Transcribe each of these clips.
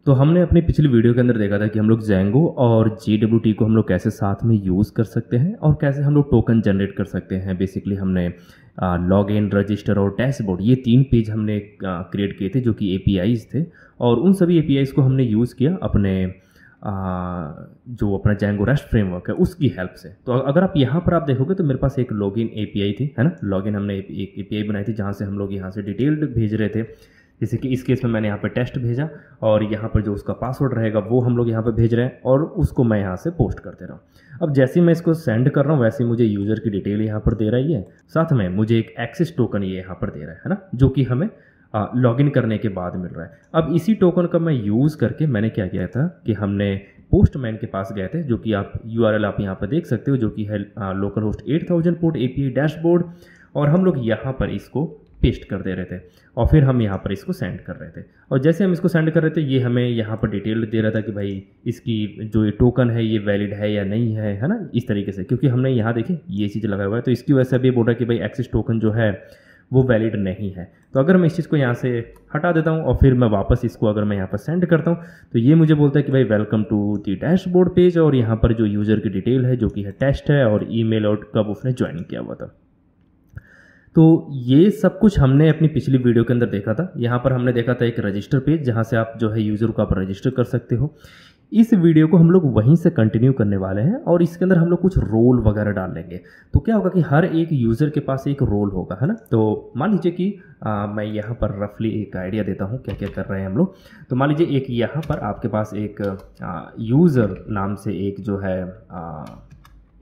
तो हमने अपनी पिछली वीडियो के अंदर देखा था कि हम लोग जेंगो और JWT को हम लोग कैसे साथ में यूज़ कर सकते हैं और कैसे हम लोग टोकन जनरेट कर सकते हैं। बेसिकली हमने लॉगिन, रजिस्टर और डैशबोर्ड ये 3 पेज हमने क्रिएट किए थे जो कि APIs थे, और उन सभी APIs को हमने यूज़ किया अपने जो अपना जेंगो रेस्ट फ्रेमवर्क है उसकी हेल्प से। तो अगर आप यहाँ पर आप देखोगे तो मेरे पास एक लॉगिन API थी, है ना। लॉगिन हमने एक API बनाई थी जहाँ से हम लोग यहाँ से डिटेल्ड भेज रहे थे। जैसे कि इस केस में मैंने यहाँ पे टेस्ट भेजा और यहाँ पर जो उसका पासवर्ड रहेगा वो हम लोग यहाँ पे भेज रहे हैं और उसको मैं यहाँ से पोस्ट कर दे रहा हूँ। अब जैसे ही मैं इसको सेंड कर रहा हूँ वैसे ही मुझे यूज़र की डिटेल यहाँ पर दे रही है, साथ में मुझे एक एक्सेस टोकन ये यहाँ पर दे रहा है ना, जो कि हमें लॉगिन करने के बाद मिल रहा है। अब इसी टोकन का मैं यूज़ करके मैंने क्या किया था कि हमने पोस्टमैन के पास गए थे, जो कि आप URL आप यहाँ पर देख सकते हो, जो कि है local host 8000 port API dashboard, और हम लोग यहाँ पर इसको पेस्ट कर दे रहे थे और फिर हम यहाँ पर इसको सेंड कर रहे थे। और जैसे हम इसको सेंड कर रहे थे ये हमें यहाँ पर डिटेल दे रहा था कि भाई इसकी जो ये टोकन है ये वैलिड है या नहीं है ना, इस तरीके से। क्योंकि हमने यहाँ देखिए ये चीज़ लगाया हुआ है तो इसकी वजह से अभी बोल रहा है कि भाई एक्सेस टोकन जो है वो वैलिड नहीं है। तो अगर मैं इस चीज़ को यहाँ से हटा देता हूँ और फिर मैं वापस इसको अगर मैं यहाँ पर सेंड करता हूँ तो ये मुझे बोलता है कि भाई welcome to the dashboard page, और यहाँ पर जो यूज़र की डिटेल है जो कि है टेस्ट है और ईमेल और कब उसने ज्वाइन किया हुआ था। तो ये सब कुछ हमने अपनी पिछली वीडियो के अंदर देखा था। यहाँ पर हमने देखा था एक रजिस्टर पेज जहाँ से आप जो है यूज़र को आप रजिस्टर कर सकते हो। इस वीडियो को हम लोग वहीं से कंटिन्यू करने वाले हैं और इसके अंदर हम लोग कुछ रोल वगैरह डालेंगे। तो क्या होगा कि हर एक यूज़र के पास एक रोल होगा, है ना। तो मान लीजिए कि मैं यहाँ पर रफली एक आइडिया देता हूँ क्या क्या कर रहे हैं हम लोग। तो मान लीजिए एक यहाँ पर आपके पास एक यूज़र नाम से एक जो है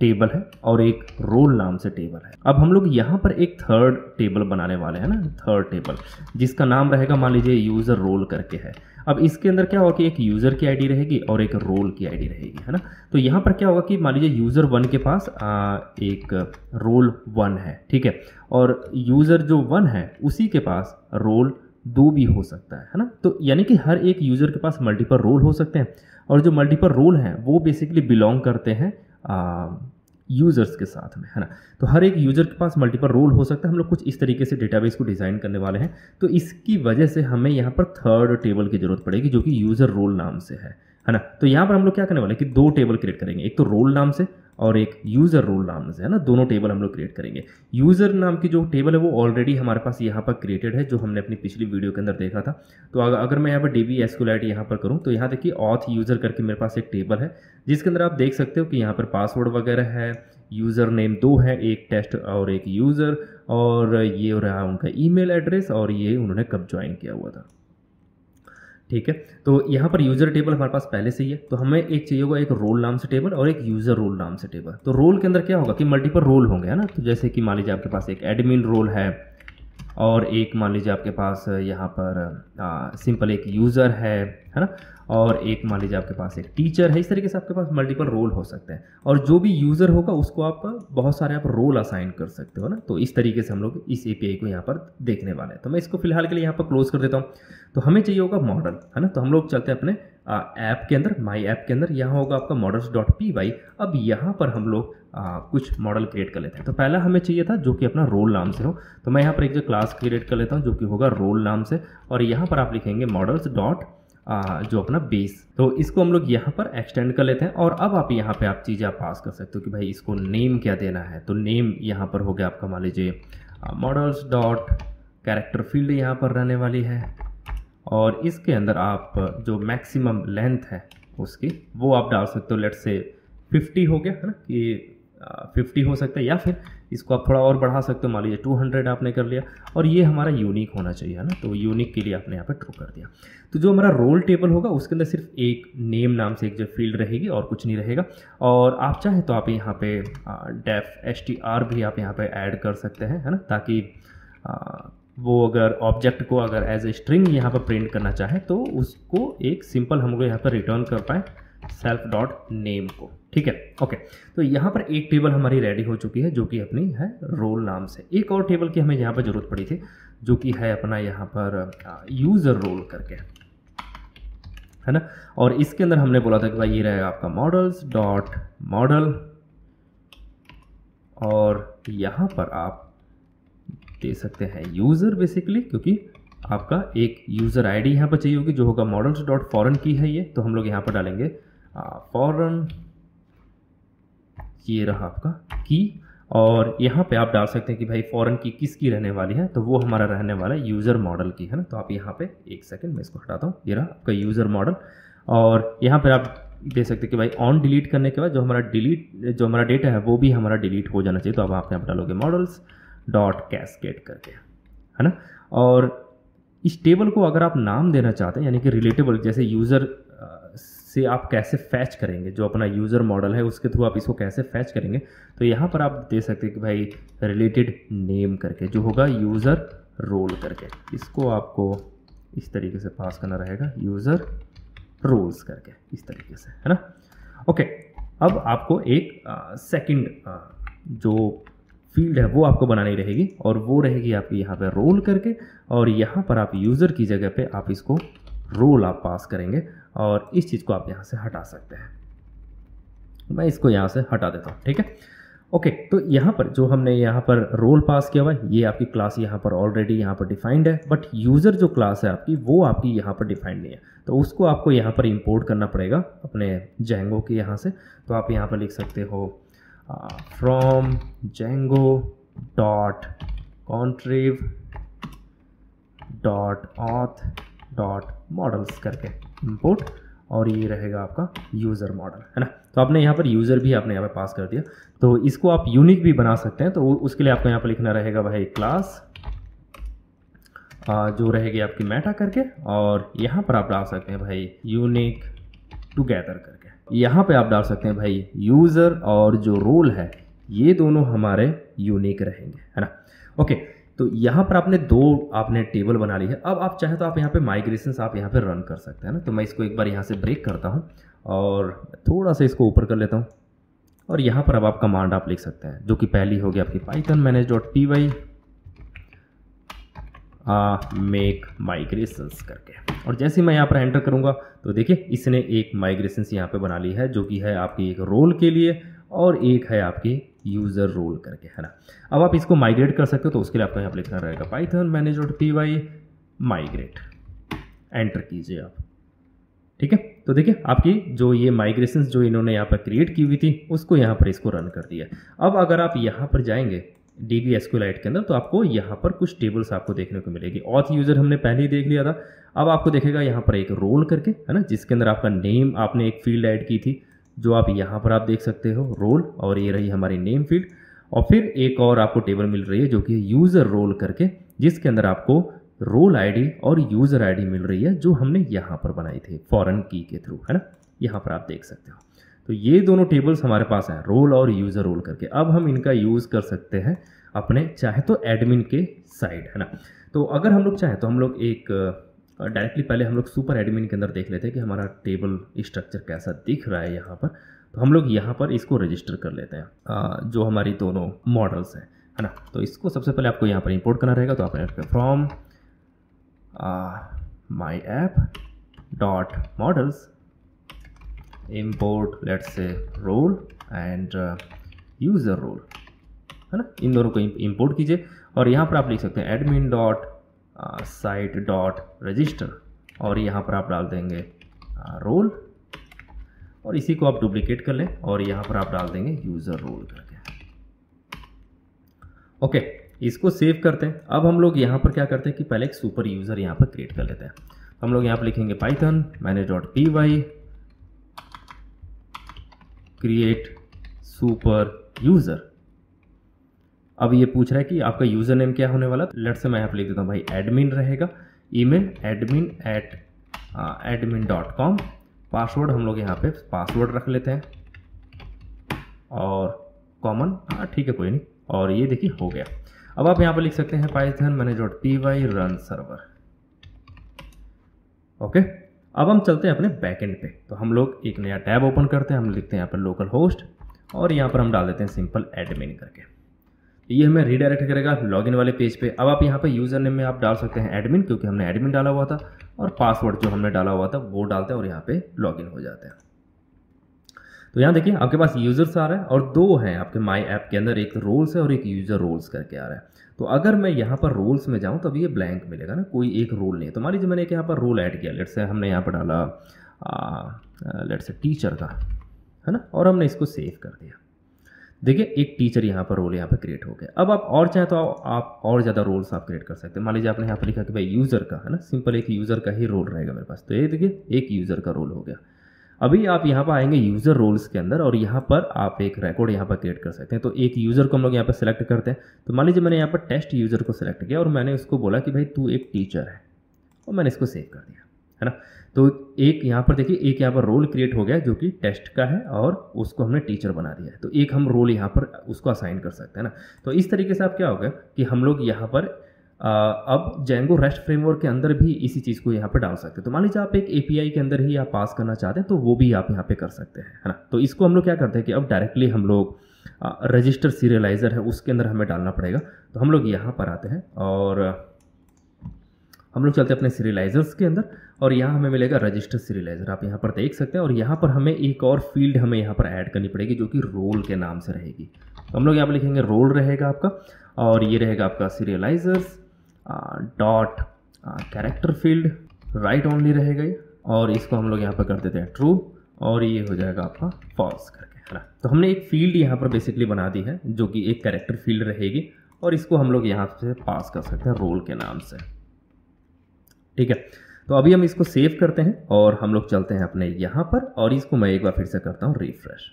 टेबल है और एक रोल नाम से टेबल है। अब हम लोग यहाँ पर एक थर्ड टेबल बनाने वाले हैं ना, थर्ड टेबल जिसका नाम रहेगा मान लीजिए यूज़र रोल करके है। अब इसके अंदर क्या होगा कि एक यूज़र की आईडी रहेगी और एक रोल की आईडी रहेगी, है ना। तो यहाँ पर क्या होगा कि मान लीजिए यूज़र 1 के पास एक रोल 1 है, ठीक है, और यूज़र जो 1 है उसी के पास रोल 2 भी हो सकता है ना। तो यानी कि हर एक यूज़र के पास मल्टीपल रोल हो सकते हैं और जो मल्टीपल रोल हैं वो बेसिकली बिलोंग करते हैं यूज़र्स के साथ में, है ना। तो हर एक यूज़र के पास मल्टीपल रोल हो सकता है। हम लोग कुछ इस तरीके से डेटाबेस को डिज़ाइन करने वाले हैं। तो इसकी वजह से हमें यहाँ पर थर्ड टेबल की ज़रूरत पड़ेगी जो कि यूज़र रोल नाम से है ना। तो यहाँ पर हम लोग क्या करने वाले हैं कि 2 टेबल क्रिएट करेंगे, एक तो रोल नाम से और एक यूज़र रोल नाम से, है ना। दोनों टेबल हम लोग क्रिएट करेंगे। यूज़र नाम की जो टेबल है वो ऑलरेडी हमारे पास यहाँ पर क्रिएटेड है, जो हमने अपनी पिछली वीडियो के अंदर देखा था। तो अगर मैं यहाँ पर DB SQLite यहाँ पर करूँ तो यहाँ देखिए ऑथ यूज़र करके मेरे पास एक टेबल है जिसके अंदर आप देख सकते हो कि यहाँ पर पासवर्ड वगैरह है, यूज़र नेम 2 है, एक टेस्ट और एक यूज़र, और ये हो रहा उनका ईमेल एड्रेस और ये उन्होंने कब ज्वाइन किया हुआ था, ठीक है। तो यहाँ पर यूज़र टेबल हमारे पास पहले से ही है। तो हमें एक चाहिए होगा एक रोल नाम से टेबल और एक यूज़र रोल नाम से टेबल। तो रोल के अंदर क्या होगा कि मल्टीपल रोल होंगे, है ना। तो जैसे कि मान लीजिए आपके पास एक एडमिन रोल है और एक मान लीजिए आपके पास यहाँ पर सिंपल एक यूज़र है ना, और एक मान लीजिए आपके पास एक टीचर है। इस तरीके से आपके पास मल्टीपल रोल हो सकते हैं और जो भी यूज़र होगा उसको आप बहुत सारे आप रोल असाइन कर सकते हो ना। तो इस तरीके से हम लोग इस API को यहाँ पर देखने वाले हैं। तो मैं इसको फिलहाल के लिए यहाँ पर क्लोज कर देता हूँ। तो हमें चाहिए होगा मॉडल, है ना। तो हम लोग चलते हैं अपने ऐप के अंदर, माई ऐप के अंदर। यहाँ होगा आपका models.py। अब यहाँ पर हम लोग कुछ मॉडल क्रिएट कर लेते हैं। तो पहला हमें चाहिए था जो कि अपना रोल नाम से हो। तो मैं यहाँ पर एक जो क्लास क्रिएट कर लेता हूँ जो कि होगा रोल नाम से, और यहाँ पर आप लिखेंगे मॉडल्स डॉट जो अपना बेस। तो इसको हम लोग यहाँ पर एक्सटेंड कर लेते हैं और अब आप यहाँ पे आप चीज़ें आप पास कर सकते हो कि भाई इसको नेम क्या देना है। तो नेम यहाँ पर हो गया आपका मान लीजिए मॉडल्स डॉट कैरेक्टर फील्ड यहाँ पर रहने वाली है, और इसके अंदर आप जो मैक्सिमम लेंथ है उसकी वो आप डाल सकते हो। लेट्स से 50 हो गया, है ना, कि 50 हो सकता है, या फिर इसको आप थोड़ा और बढ़ा सकते हो, मान लीजिए 200 आपने कर लिया। और ये हमारा यूनिक होना चाहिए, है ना। तो यूनिक के लिए आपने यहाँ पर ट्रू कर दिया। तो जो हमारा रोल टेबल होगा उसके अंदर सिर्फ एक नेम नाम से एक जो फील्ड रहेगी और कुछ नहीं रहेगा। और आप चाहें तो आप यहाँ पे डेफ str भी आप यहाँ पे ऐड कर सकते हैं, है ना, ताकि वो अगर ऑब्जेक्ट को अगर एज ए स्ट्रिंग यहाँ पर प्रिंट करना चाहे तो उसको एक सिंपल हम लोग यहाँ पर रिटर्न कर पाए सेल्फ डॉट नेम को, ठीक है। ओके, तो यहाँ पर एक टेबल हमारी रेडी हो चुकी है जो कि अपनी है रोल नाम से। एक और टेबल की हमें यहाँ पर ज़रूरत पड़ी थी जो कि है अपना यहाँ पर यूज़र रोल करके, है ना। और इसके अंदर हमने बोला था कि भाई ये रहेगा आपका मॉडल्स डॉट मॉडल, और यहाँ पर आप दे सकते हैं यूज़र बेसिकली, क्योंकि आपका एक यूज़र आईडी यहाँ पर चाहिए होगी जो होगा मॉडल्स डॉट फॉरेन की है ये, तो हम लोग यहाँ पर डालेंगे फॉरेन, ये रहा आपका की। और यहाँ पे आप डाल सकते हैं कि भाई फॉरेन की किसकी रहने वाली है, तो वो हमारा रहने वाला है यूज़र मॉडल की, है ना। तो आप यहाँ पे एक सेकंड में इसको हटाता हूँ, ये रहा आपका यूज़र मॉडल। और यहाँ पर आप दे सकते हैं कि भाई ऑन डिलीट करने के बाद जो हमारा डेटा है वो भी हमारा डिलीट हो जाना चाहिए। तो अब आप यहाँ पर डालोगे मॉडल्स डॉट कैस्केड करके, है ना। और इस टेबल को अगर आप नाम देना चाहते हैं, यानी कि रिलेटेबल, जैसे यूज़र से आप कैसे फैच करेंगे, जो अपना यूज़र मॉडल है उसके थ्रू आप इसको कैसे फैच करेंगे, तो यहाँ पर आप दे सकते हैं कि भाई रिलेटेड नेम करके जो होगा यूज़र रोल करके, इसको आपको इस तरीके से पास करना रहेगा, यूज़र रोल्स करके इस तरीके से, है ना। ओके, अब आपको एक सेकंड जो फील्ड है वो आपको बनानी रहेगी, और वो रहेगी आपकी यहाँ पे रोल करके, और यहाँ पर आप यूज़र की जगह पे आप इसको रोल आप पास करेंगे, और इस चीज़ को आप यहाँ से हटा सकते हैं। मैं इसको यहाँ से हटा देता हूँ, ठीक है। ओके, तो यहाँ पर जो हमने यहाँ पर रोल पास किया हुआ है, ये आपकी क्लास यहाँ पर ऑलरेडी यहाँ पर डिफाइंड है, बट यूज़र जो क्लास है आपकी वो आपकी यहाँ पर डिफाइंड नहीं है, तो उसको आपको यहाँ पर इंपोर्ट करना पड़ेगा अपने जेंगो के यहाँ से। तो आप यहाँ पर लिख सकते हो from Django dot contrib dot auth dot models करके इंपोर्ट, और ये रहेगा आपका यूज़र मॉडल, है ना। तो आपने यहाँ पर यूज़र भी आपने यहाँ पर पास कर दिया, तो इसको आप यूनिक भी बना सकते हैं। तो उसके लिए आपको यहाँ पर लिखना रहेगा भाई क्लास जो रहेगी आपकी मेटा करके, और यहाँ पर आप डाल सकते हैं भाई यूनिक टुगेदर करके। यहाँ पे आप डाल सकते हैं भाई यूज़र और जो रोल है ये दोनों हमारे यूनिक रहेंगे, है ना। ओके, तो यहाँ पर आपने टेबल बना ली है। अब आप चाहे तो आप यहाँ पे माइग्रेशंस आप यहाँ पे रन कर सकते हैं ना। तो मैं इसको एक बार यहाँ से ब्रेक करता हूँ और थोड़ा सा इसको ऊपर कर लेता हूँ, और यहाँ पर अब आप कमांड आप लिख सकते हैं, जो कि पहली होगी आपकी पाइथन manage.py मेक माइग्रेशंस करके। और जैसे मैं यहाँ पर एंटर करूँगा तो देखिए इसने एक माइग्रेशंस यहाँ पे बना ली है, जो कि है आपकी एक रोल के लिए और एक है आपकी यूज़र रोल करके, है ना। अब आप इसको माइग्रेट कर सकते हो, तो उसके लिए आपको यहाँ पर लिखना रहेगा पाइथन manage.py माइग्रेट, एंटर कीजिए आप, ठीक है। तो देखिए आपकी जो ये माइग्रेशंस जो इन्होंने यहाँ पर क्रिएट की हुई थी उसको यहाँ पर इसको रन कर दिया। अब अगर आप यहाँ पर जाएंगे DB SQLite के अंदर, तो आपको यहाँ पर कुछ टेबल्स आपको देखने को मिलेगी। ऑथ यूज़र हमने पहले ही देख लिया था। अब आपको देखेगा यहाँ पर एक रोल करके, है ना, जिसके अंदर आपका नेम आपने एक फील्ड ऐड की थी, जो आप यहाँ पर आप देख सकते हो रोल, और ये रही हमारी नेम फील्ड। और फिर एक और आपको टेबल मिल रही है जो कि यूज़र रोल करके, जिसके अंदर आपको रोल आईडी और यूज़र आईडी मिल रही है, जो हमने यहाँ पर बनाई थी फॉरेन की के थ्रू, है ना। यहाँ पर आप देख सकते हो। तो ये दोनों टेबल्स हमारे पास हैं, रोल और यूज़र रोल करके। अब हम इनका यूज़ कर सकते हैं अपने चाहे तो एडमिन के साइड, है ना। तो अगर हम लोग चाहें तो हम लोग एक डायरेक्टली पहले हम लोग सुपर एडमिन के अंदर देख लेते हैं कि हमारा टेबल स्ट्रक्चर कैसा दिख रहा है यहाँ पर। तो हम लोग यहाँ पर इसको रजिस्टर कर लेते हैं, जो हमारी दोनों मॉडल्स हैं, है ना। तो इसको सबसे पहले आपको यहाँ पर इंपोर्ट करना रहेगा। तो आप from my app dot models import let's say role and user role, है ना। इन दोनों को इंपोर्ट कीजिए, और यहाँ पर आप लिख सकते हैं admin dot site dot register, और यहाँ पर आप डाल देंगे रोल, और इसी को आप डुप्लीकेट कर लें और यहाँ पर आप डाल देंगे यूज़र रोल करके। ओके, इसको सेव करते हैं। अब हम लोग यहाँ पर क्या करते हैं कि पहले एक सुपर यूज़र यहाँ पर क्रिएट कर लेते हैं। हम लोग यहाँ पर लिखेंगे Python manage.py create super user. अब ये पूछ रहा है कि आपका यूज़र नेम क्या होने वाला। लेट्स से मैं यहाँ पर लिख देता हूँ भाई एडमिन रहेगा, ईमेल admin@admin.com, पासवर्ड हम लोग यहाँ पे पासवर्ड रख लेते हैं, और कॉमन, ठीक है कोई नहीं, और ये देखिए हो गया। अब आप यहाँ पर लिख सकते हैं Python manage.py run server. Okay, अब हम चलते हैं अपने बैकएंड पे। तो हम लोग एक नया टैब ओपन करते हैं, हम लिखते हैं यहाँ पर लोकल होस्ट, और यहाँ पर हम डाल देते हैं सिंपल एडमिन करके। ये हमें रीडायरेक्ट करेगा लॉगिन वाले पेज पे। अब आप यहाँ पर यूज़र नेम में आप डाल सकते हैं एडमिन, क्योंकि हमने एडमिन डाला हुआ था, और पासवर्ड जो हमने डाला हुआ था वो डालते हैं, और यहाँ पे लॉगिन हो जाते हैं। तो यहाँ देखिए आपके पास यूज़र्स आ रहा है और दो हैं आपके माई ऐप के अंदर, एक रोल्स है और एक यूज़र रोल्स करके आ रहा है। तो अगर मैं यहाँ पर रोल्स में जाऊँ तो अभी ये ब्लैंक मिलेगा ना, कोई एक रोल नहीं है। तो मान लीजिए मैंने एक यहाँ पर रोल ऐड किया, लेट्स से हमने यहाँ पर डाला लेट्स से टीचर का, है ना, और हमने इसको सेव कर दिया। देखिए एक टीचर यहाँ पर रोल यहाँ पर क्रिएट हो गया। अब आप और चाहें तो आप और ज़्यादा रोल्स आप क्रिएट कर सकते हैं। मान लीजिए आपने यहाँ पर लिखा कि भाई यूज़र का, है ना, सिंपल एक यूज़र का ही रोल रहेगा मेरे पास। तो ये देखिए एक यूज़र का रोल हो गया। अभी आप यहाँ पर आएंगे यूज़र रोल्स के अंदर और यहाँ पर आप एक रिकॉर्ड यहाँ पर क्रिएट कर सकते हैं। तो एक यूज़र को हम लोग यहाँ पर सेलेक्ट करते हैं। तो मान लीजिए मैंने यहाँ पर टेस्ट यूज़र को सेलेक्ट किया और मैंने उसको बोला कि भाई तू एक टीचर है, और मैंने इसको सेव कर दिया, है ना। तो एक यहाँ पर देखिए एक यहाँ पर रोल क्रिएट हो गया जो कि टेस्ट का है और उसको हमने टीचर बना दिया है। तो एक हम रोल यहाँ पर उसको असाइन कर सकते हैं ना। तो इस तरीके से आप क्या होगा कि हम लोग यहाँ पर अब जेंगो रेस्ट फ्रेमवर्क के अंदर भी इसी चीज़ को यहाँ पर डाल सकते हैं। तो मान लीजिए आप एक एपीआई के अंदर ही आप पास करना चाहते हैं तो वो भी आप यहाँ पे कर सकते हैं, है ना। तो इसको हम लोग क्या करते हैं कि अब डायरेक्टली हम लोग रजिस्टर सीरियलाइज़र है उसके अंदर हमें डालना पड़ेगा। तो हम लोग यहाँ पर आते हैं और हम लोग चलते हैं अपने सीरियलाइजर्स के अंदर और यहाँ हमें मिलेगा रजिस्टर सीरियलाइजर, आप यहाँ पर देख सकते हैं। और यहाँ पर हमें एक और फील्ड हमें यहाँ पर ऐड करनी पड़ेगी जो कि रोल के नाम से रहेगी। तो हम लोग यहाँ पर लिखेंगे रोल रहेगा आपका, और ये रहेगा आपका serializers dot character field write only रहेगा ये, और इसको हम लोग यहाँ पर कर देते हैं ट्रू, और ये हो जाएगा आपका फॉल्स करके, है ना। तो हमने एक फील्ड यहाँ पर बेसिकली बना दी है जो कि एक कैरेक्टर फील्ड रहेगी, और इसको हम लोग यहाँ से पास कर सकते हैं रोल के नाम से, ठीक है। तो अभी हम इसको सेव करते हैं और हम लोग चलते हैं अपने यहाँ पर, और इसको मैं एक बार फिर से करता हूँ रिफ्रेश।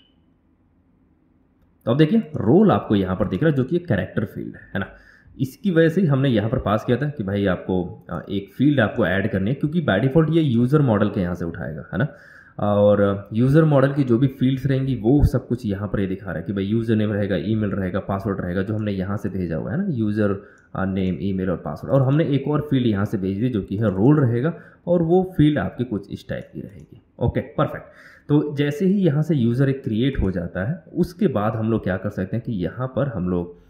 तो अब देखिए रोल आपको यहाँ पर दिख रहा है जो कि एक कैरेक्टर फील्ड है ना। इसकी वजह से ही हमने यहाँ पर पास किया था कि भाई आपको एक फील्ड आपको ऐड करनी है, क्योंकि बाय डिफ़ॉल्ट ये यूज़र मॉडल के यहाँ से उठाएगा, है ना। और यूज़र मॉडल की जो भी फील्ड्स रहेंगी वो सब कुछ यहाँ पर ये दिखा रहा है कि भाई यूज़र नेम रहेगा, ईमेल रहेगा, पासवर्ड रहेगा, जो हमने यहाँ से भेजा हुआ है ना, यूज़र नेम, ईमेल और पासवर्ड। और हमने एक और फील्ड यहाँ से भेज दी जो कि है रोल रहेगा, और वो फील्ड आपकी कुछ इस टाइप की रहेगी। Okay perfect. तो जैसे ही यहाँ से यूज़र एक क्रिएट हो जाता है उसके बाद हम लोग क्या कर सकते हैं कि यहाँ पर हम लोग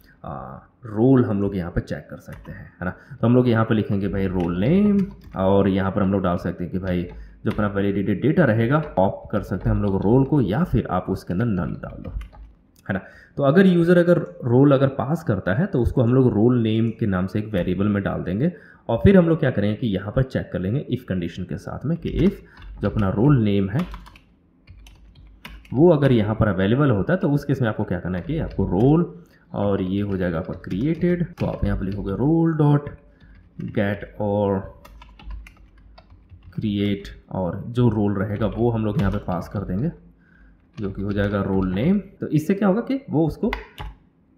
रोल हम लोग यहाँ पर चेक कर सकते हैं, है ना। तो हम लोग यहाँ पर लिखेंगे भाई रोल नेम, और यहाँ पर हम लोग डाल सकते हैं कि भाई जो अपना वैलिडेटेड डेटा रहेगा ऑप कर सकते हैं हम लोग रोल को, या फिर आप उसके अंदर नन डाल दो, है ना। तो अगर यूज़र अगर रोल अगर पास करता है तो उसको हम लोग रोल नेम के नाम से एक वेरिएबल में डाल देंगे, और फिर हम लोग क्या करेंगे कि यहाँ पर चेक कर लेंगे इफ़ कंडीशन के साथ में कि इफ़ जो अपना रोल नेम है वो अगर यहाँ पर अवेलेबल होता है तो उस केस में आपको क्या करना है कि आपको रोल, और ये हो जाएगा आपका क्रिएटेड। तो आप यहाँ पर लिखोगे रोल डॉट गेट और क्रिएट, और जो रोल रहेगा वो हम लोग यहाँ पे पास कर देंगे जो कि हो जाएगा रोल नेम। तो इससे क्या होगा कि वो उसको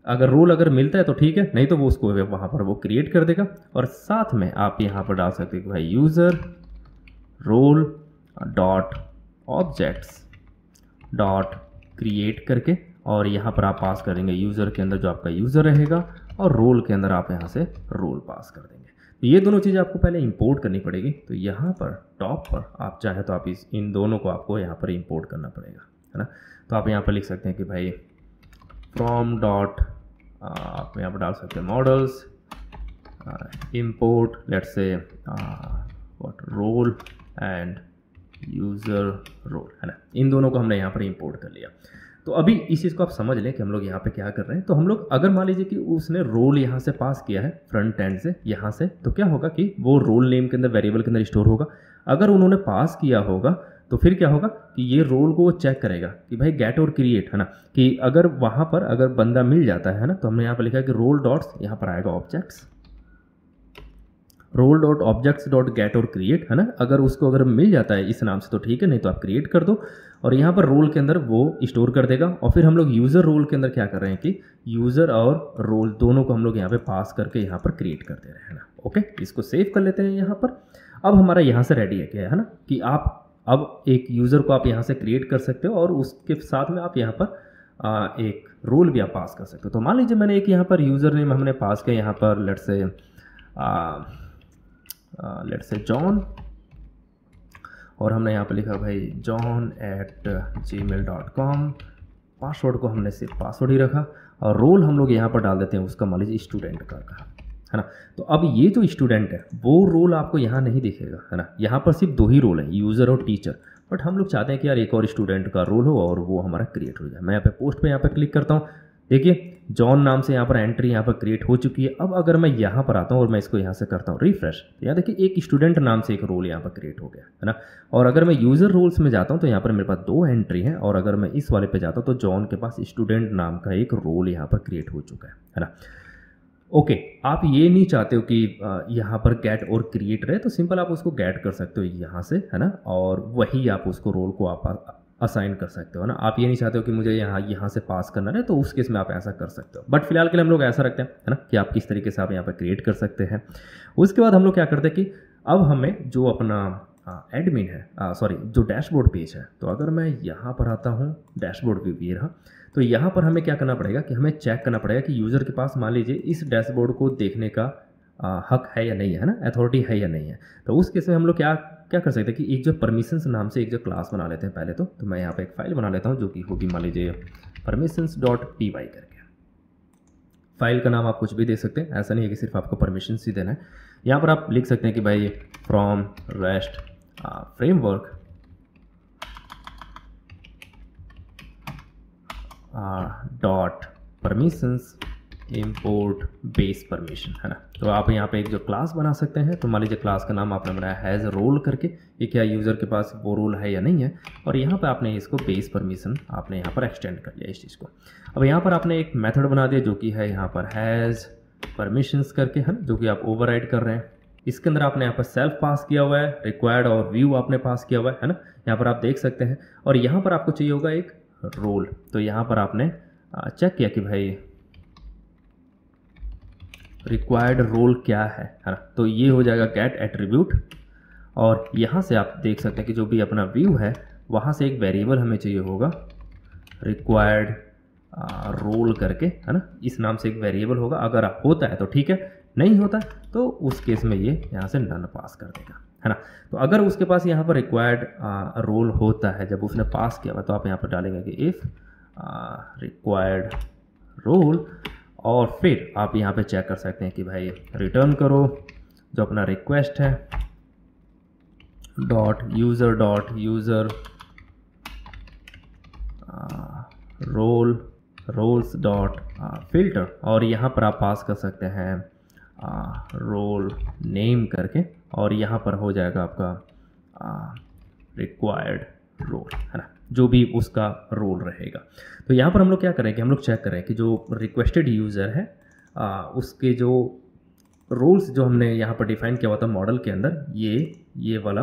अगर रोल अगर मिलता है तो ठीक है, नहीं तो वो उसको वहाँ पर वो क्रिएट कर देगा। और साथ में आप यहाँ पर डाल सकते हैं कि भाई user role dot objects dot create करके, और यहाँ पर आप पास करेंगे यूज़र के अंदर जो आपका यूज़र रहेगा, और रोल के अंदर आप यहाँ से रोल पास कर देंगे। तो ये दोनों चीज़ें आपको पहले इंपोर्ट करनी पड़ेगी। तो यहाँ पर टॉप पर आप चाहे तो आप इन दोनों को आपको यहाँ पर इंपोर्ट करना पड़ेगा, है ना। तो आप यहाँ पर लिख सकते हैं कि भाई फ्रॉम डॉट आप यहाँ पर डाल सकते हैं models import let's see what role and user role, है ना। इन दोनों को हमने यहाँ पर इंपोर्ट कर लिया। तो अभी इस चीज़ को आप समझ लें कि हम लोग यहाँ पे क्या कर रहे हैं। तो हम लोग अगर मान लीजिए कि उसने रोल यहाँ से पास किया है फ्रंट एंड से यहाँ से, तो क्या होगा कि वो रोल नेम के अंदर वेरिएबल के अंदर स्टोर होगा। अगर उन्होंने पास किया होगा तो फिर क्या होगा कि ये रोल को वो चेक करेगा कि भाई गेट और क्रिएट, है ना, कि अगर वहाँ पर अगर बंदा मिल जाता है ना, तो हमने यहाँ पर लिखा है कि रोल डॉट्स यहाँ पर आएगा objects, role dot objects dot get और क्रिएट, है ना। अगर उसको अगर मिल जाता है इस नाम से तो ठीक है, नहीं तो आप क्रिएट कर दो, और यहाँ पर रोल के अंदर वो स्टोर कर देगा। और फिर हम लोग यूज़र रोल के अंदर क्या कर रहे हैं कि यूज़र और रोल दोनों को हम लोग यहाँ पे पास करके यहाँ पर क्रिएट कर दे रहे हैं ना। ओके, इसको सेव कर लेते हैं यहाँ पर। अब हमारा यहाँ से रेडी है क्या, है ना, कि आप अब एक यूज़र को आप यहाँ से क्रिएट कर सकते हो, और उसके साथ में आप यहाँ पर एक रोल भी आप पास कर सकते हो। तो मान लीजिए मैंने एक यहाँ पर यूज़र नेम हमने पास किया यहाँ पर लेट्स से जॉन, और हमने यहाँ पर लिखा भाई john@gmail.com, पासवर्ड को हमने सिर्फ पासवर्ड ही रखा, और रोल हम लोग यहाँ पर डाल देते हैं उसका मान लीजिए स्टूडेंट का, है ना। तो अब ये जो स्टूडेंट है वो रोल आपको यहाँ नहीं दिखेगा, है ना। यहाँ पर सिर्फ दो ही रोल है, यूज़र और टीचर। बट हम लोग चाहते हैं कि यार एक और स्टूडेंट का रोल हो और वो हमारा क्रिएट हो जाए। मैं यहाँ पे पोस्ट पे यहाँ पे क्लिक करता हूँ, देखिए जॉन नाम से यहाँ पर एंट्री यहाँ पर क्रिएट हो चुकी है। अब अगर मैं यहाँ पर आता हूँ और मैं इसको यहाँ से करता हूँ रिफ्रेश, तो यहाँ देखिए एक स्टूडेंट नाम से एक रोल यहाँ पर क्रिएट हो गया है ना। और अगर मैं यूज़र रोल्स में जाता हूँ तो यहाँ पर मेरे पास 2 एंट्री हैं, और अगर मैं इस वाले पे जाता हूँ तो जॉन के पास स्टूडेंट नाम का एक रोल यहाँ पर क्रिएट हो चुका है ना। ओके, आप ये नहीं चाहते हो कि यहाँ पर गेट और क्रिएट रहे, तो सिंपल आप उसको गेट कर सकते हो यहाँ से, है ना, और वही आप उसको रोल को आप असाइन कर सकते हो ना। आप ये नहीं चाहते हो कि मुझे यहाँ से पास करना है, तो उस केस में आप ऐसा कर सकते हो। बट फिलहाल के लिए हम लोग ऐसा रखते हैं, है ना, कि आप किस तरीके से आप यहाँ पर क्रिएट कर सकते हैं। उसके बाद हम लोग क्या करते हैं कि अब हमें जो अपना एडमिन है, सॉरी जो डैशबोर्ड पेज है, तो अगर मैं यहाँ पर आता हूँ डैशबोर्ड व्यू, ये रहा, तो यहाँ पर हमें क्या करना पड़ेगा कि हमें चेक करना पड़ेगा कि यूज़र के पास मान लीजिए इस डैशबोर्ड को देखने का हक है या नहीं है ना, अथॉरिटी है या नहीं है। तो उस केस में हम लोग क्या कर सकते हैं कि एक जो परमिशंस नाम से एक जो क्लास बना लेते हैं पहले तो मैं यहाँ पे एक फाइल बना लेता हूँ जो कि होगी मान लीजिए permissions.py करके। फाइल का नाम आप कुछ भी दे सकते हैं, ऐसा नहीं है कि सिर्फ आपको परमिशंस ही देना है। यहाँ पर आप लिख सकते हैं कि भाई from rest framework dot permissions import base permission, है ना। तो आप यहाँ पे एक जो क्लास बना सकते हैं, तो मान लीजिए क्लास का नाम आपने बनाया हैज़ रोल करके, ये क्या यूज़र के पास वो रोल है या नहीं है, और यहाँ पे आपने इसको बेस परमिशन आपने यहाँ पर एक्सटेंड कर लिया इस चीज़ को। अब यहाँ पर आपने एक मेथड बना दिया जो कि है यहाँ पर हैज़ परमिशंस करके, है ना, जो कि आप ओवरराइड कर रहे हैं। इसके अंदर आपने यहाँ पर सेल्फ पास किया हुआ है, रिक्वायर्ड और व्यू आपने पास किया हुआ है ना, यहाँ पर आप देख सकते हैं। और यहाँ पर आपको चाहिए होगा एक रोल, तो यहाँ पर आपने चेक किया कि भाई रिक्वायर्ड रोल क्या है ना, तो ये हो जाएगा गेट एट्रीब्यूट। और यहाँ से आप देख सकते हैं कि जो भी अपना व्यू है वहाँ से एक वेरिएबल हमें चाहिए होगा रिक्वायर्ड रोल करके, है ना, इस नाम से एक वेरिएबल होगा। अगर होता है तो ठीक है, नहीं होता तो उस केस में ये यहाँ से नन पास कर देगा, है ना। तो अगर उसके पास यहाँ पर रिक्वायर्ड रोल होता है जब उसने पास किया हुआ, तो आप यहाँ पर डालेंगे कि इफ़ रिक्वायर्ड रोल, और फिर आप यहाँ पे चेक कर सकते हैं कि भाई रिटर्न करो जो अपना रिक्वेस्ट है dot user roles dot filter, और यहाँ पर आप पास कर सकते हैं रोल नेम करके, और यहाँ पर हो जाएगा आपका रिक्वायर्ड रोल, है ना, जो भी उसका रोल रहेगा। तो यहाँ पर हम लोग क्या करेंगे, हम लोग चेक करें कि जो रिक्वेस्टेड यूज़र है उसके जो रोल्स जो हमने यहाँ पर डिफाइन किया हुआ था मॉडल के अंदर, ये वाला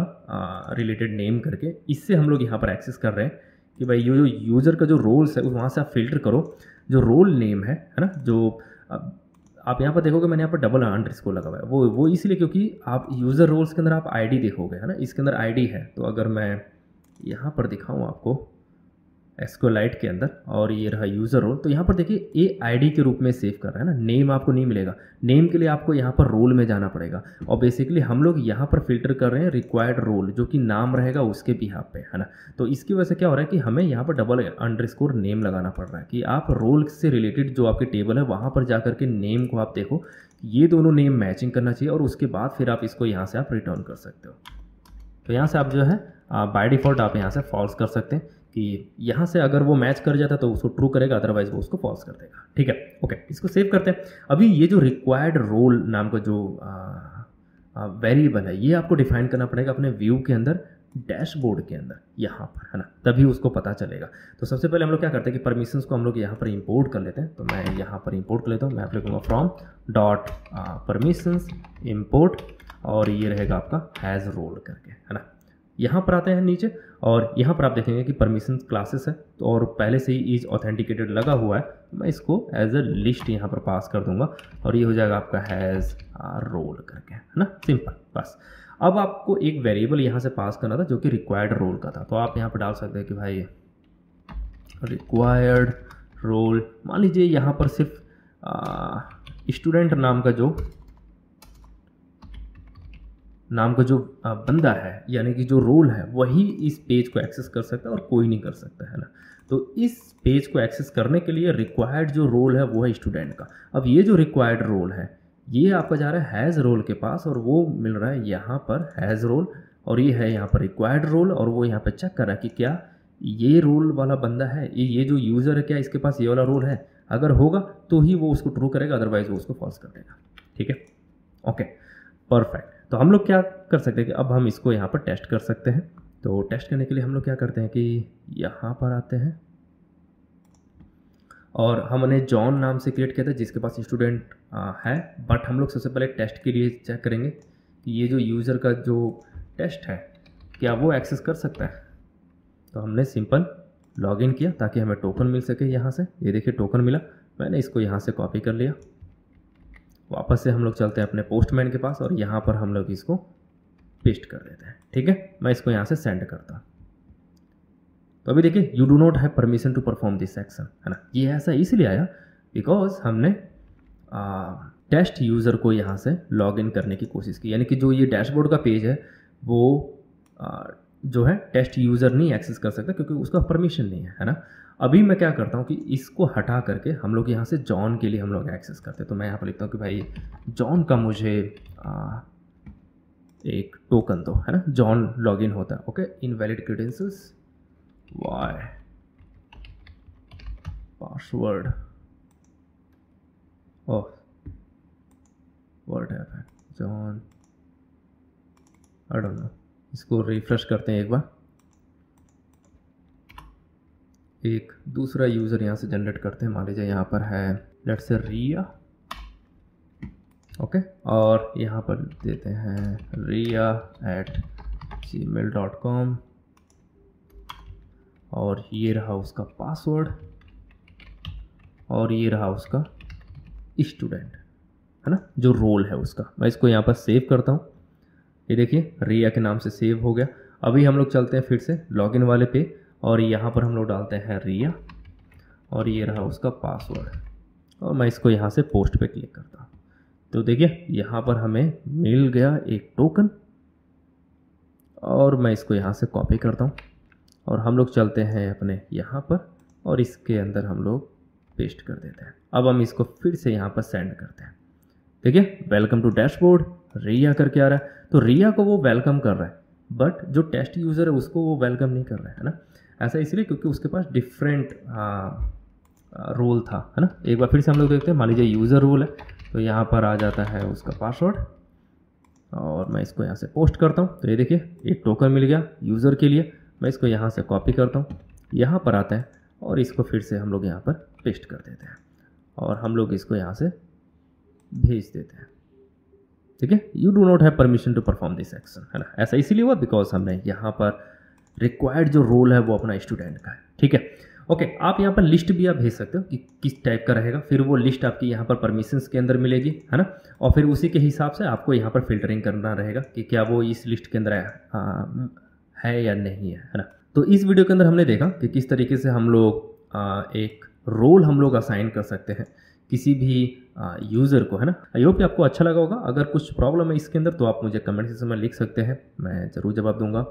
रिलेटेड नेम करके, इससे हम लोग यहाँ पर एक्सेस कर रहे हैं कि भाई ये जो यूज़र का जो रोल्स है वहाँ से आप फिल्टर करो जो रोल नेम है ना। जो आप यहाँ पर देखोगे मैंने यहाँ पर डबल अंडरस्कोर लगा हुआ है, वो इसलिए क्योंकि आप यूज़र रोल्स के अंदर आप आईडी देखोगे, है ना, इसके अंदर आईडी है। तो अगर मैं यहाँ पर दिखाऊँ आपको एस्क्यूएलाइट के अंदर, और ये रहा यूज़र रोल, तो यहाँ पर देखिए ये आईडी के रूप में सेव कर रहा है ना, नेम आपको नहीं मिलेगा। नेम के लिए आपको यहाँ पर रोल में जाना पड़ेगा, और बेसिकली हम लोग यहाँ पर फिल्टर कर रहे हैं रिक्वायर्ड रोल जो कि नाम रहेगा उसके बिहाफ पे, है ना। तो इसकी वजह से क्या हो रहा है कि हमें यहाँ पर डबल अंडरस्कोर नेम लगाना पड़ रहा है कि आप रोल से रिलेटेड जो आपके टेबल है वहाँ पर जा करके नेम को आप देखो, ये दोनों नेम मैचिंग करना चाहिए, और उसके बाद फिर आप इसको यहाँ से आप रिटर्न कर सकते हो। तो यहाँ से आप जो है बाय डिफ़ॉल्ट आप यहाँ से फॉल्स कर सकते हैं कि यहाँ से अगर वो मैच कर जाता तो उसको ट्रू करेगा, अदरवाइज वो उसको फॉल्स कर देगा, ठीक है। ओके, इसको सेव करते हैं। अभी ये जो रिक्वायर्ड रोल नाम का जो वेरिएबल है, ये आपको डिफाइन करना पड़ेगा अपने व्यू के अंदर, डैशबोर्ड के अंदर यहाँ पर, है ना, तभी उसको पता चलेगा। तो सबसे पहले हम लोग क्या करते हैं कि परमिशंस को हम लोग यहाँ पर इंपोर्ट कर लेते हैं। तो मैं यहाँ पर इंपोर्ट कर लेता हूँ, मैं लिखूँगा फ्रॉम डॉट परमिशंस इम्पोर्ट, और ये रहेगा आपका हैज़ रोल करके, है ना। यहाँ पर आते हैं नीचे, और यहाँ पर आप देखेंगे कि परमिशन क्लासेस है, तो और पहले से ही इज ऑथेंटिकेटेड लगा हुआ है, मैं इसको एज अ लिस्ट यहाँ पर पास कर दूंगा, और ये हो जाएगा आपका हैज़ रोल करके, है ना, सिंपल। बस अब आपको एक वेरिएबल यहाँ से पास करना था जो कि रिक्वायर्ड रोल का था, तो आप यहाँ पर डाल सकते हैं कि भाई रिक्वायर्ड रोल, मान लीजिए यहाँ पर सिर्फ स्टूडेंट नाम का जो बंदा है, यानी कि जो रोल है, वही इस पेज को एक्सेस कर सकता है और कोई नहीं कर सकता, है ना। तो इस पेज को एक्सेस करने के लिए रिक्वायर्ड जो रोल है वो है स्टूडेंट का। अब ये जो रिक्वायर्ड रोल है ये आपका जा रहा है हैज़ रोल के पास, और वो मिल रहा है यहाँ पर हैज़ रोल और ये है यहाँ पर रिक्वायर्ड रोल, और वो यहाँ पे चेक कर रहा है कि क्या ये रोल वाला बंदा है, ये जो यूज़र है क्या इसके पास ये वाला रोल है, अगर होगा तो ही वो उसको ट्रू करेगा, अदरवाइज वो उसको फॉल्स कर देगा। ठीक है, ओके, परफेक्ट। तो हम लोग क्या कर सकते हैं कि अब हम इसको यहाँ पर टेस्ट कर सकते हैं। तो टेस्ट करने के लिए हम लोग क्या करते हैं कि यहाँ पर आते हैं, और हमने जॉन नाम से क्रिएट किया था जिसके पास स्टूडेंट है, बट हम लोग सबसे पहले टेस्ट के लिए चेक करेंगे कि ये जो यूज़र का जो टेस्ट है क्या वो एक्सेस कर सकता है। तो हमने सिंपल लॉगिन किया ताकि हमें टोकन मिल सके यहाँ से। ये देखिए टोकन मिला, मैंने इसको यहाँ से कॉपी कर लिया। वापस से हम लोग चलते हैं अपने पोस्टमैन के पास और यहाँ पर हम लोग इसको पेस्ट कर देते हैं। ठीक है, मैं इसको यहाँ से सेंड करता हूँ। तो अभी देखिए you do not have permission to perform this action, है ना। ये ऐसा इसलिए आया बिकॉज हमने टेस्ट यूज़र को यहाँ से लॉग इन करने की कोशिश की, यानी कि जो ये डैशबोर्ड का पेज है वो जो है टेस्ट यूज़र नहीं एक्सेस कर सकता क्योंकि उसका परमिशन नहीं है ना। अभी मैं क्या करता हूँ कि इसको हटा करके हम लोग यहाँ से जॉन के लिए हम लोग एक्सेस करते हैं। तो मैं यहाँ पर लिखता हूँ कि भाई जॉन का मुझे एक टोकन दो, है ना। जॉन लॉगिन होता है, okay. Invalid credentials, why password, oh what happened John, I don't know. इसको रिफ्रेश करते हैं एक बार, एक दूसरा यूज़र यहाँ से जनरेट करते हैं। मान लीजिए यहाँ पर है लेट्स से रिया, ओके, और यहाँ पर देते हैं riya@gmail.com, और ये रहा उसका पासवर्ड, और ये रहा उसका स्टूडेंट, है ना, जो रोल है उसका। मैं इसको यहाँ पर सेव करता हूँ। ये देखिए रिया के नाम से सेव हो गया। अभी हम लोग चलते हैं फिर से लॉगिन वाले पे, और यहाँ पर हम लोग डालते हैं रिया, और ये रहा उसका पासवर्ड, और मैं इसको यहाँ से पोस्ट पे क्लिक करता हूँ। तो देखिए यहाँ पर हमें मिल गया एक टोकन, और मैं इसको यहाँ से कॉपी करता हूँ, और हम लोग चलते हैं अपने यहाँ पर, और इसके अंदर हम लोग पेस्ट कर देते हैं। अब हम इसको फिर से यहाँ पर सेंड करते हैं। देखिए वेलकम टू डैशबोर्ड, रिया करके आ रहा है। तो रिया को वो वेलकम कर रहा है, बट जो टेस्ट यूज़र है उसको वो वेलकम नहीं कर रहा है ना। ऐसा इसलिए क्योंकि उसके पास डिफरेंट रोल था, है ना। एक बार फिर से हम लोग देखते हैं, मान लीजिए यूज़र रोल है, तो यहाँ पर आ जाता है उसका पासवर्ड, और मैं इसको यहाँ से पोस्ट करता हूँ। तो ये देखिए एक टोकन मिल गया यूज़र के लिए। मैं इसको यहाँ से कॉपी करता हूँ, यहाँ पर आता है, और इसको फिर से हम लोग यहाँ पर पेस्ट कर देते हैं, और हम लोग इसको यहाँ से भेज देते हैं। ठीक है, you do not have permission to perform this action, है ना। ऐसा इसीलिए हुआ बिकॉज हमने यहाँ पर रिक्वायर्ड जो रोल है वो अपना स्टूडेंट का है। ठीक है, ओके। आप यहाँ पर लिस्ट भी आप भेज सकते हो कि किस टाइप का रहेगा, फिर वो लिस्ट आपकी यहाँ पर परमिशंस के अंदर मिलेगी, है ना। और फिर उसी के हिसाब से आपको यहाँ पर फिल्टरिंग करना रहेगा कि क्या वो इस लिस्ट के अंदर है या नहीं है ना। तो इस वीडियो के अंदर हमने देखा कि किस तरीके से हम लोग एक रोल हम लोग असाइन कर सकते हैं किसी भी यूज़र को, है ना। आई होप कि आपको अच्छा लगा होगा। अगर कुछ प्रॉब्लम है इसके अंदर तो आप मुझे कमेंट सेक्शन में लिख सकते हैं, मैं ज़रूर जवाब दूंगा।